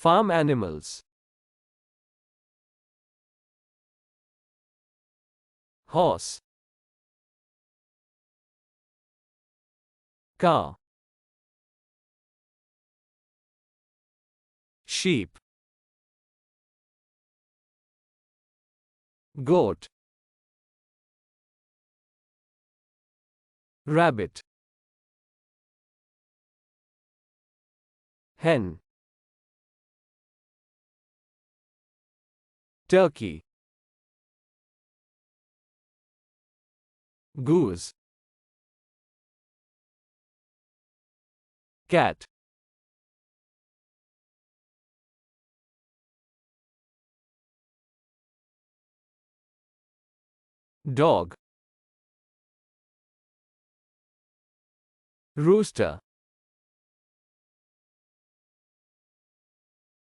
Farm animals. Horse. Car. Sheep. Goat. Rabbit. Hen. Turkey. Goose. Cat. Dog. Rooster.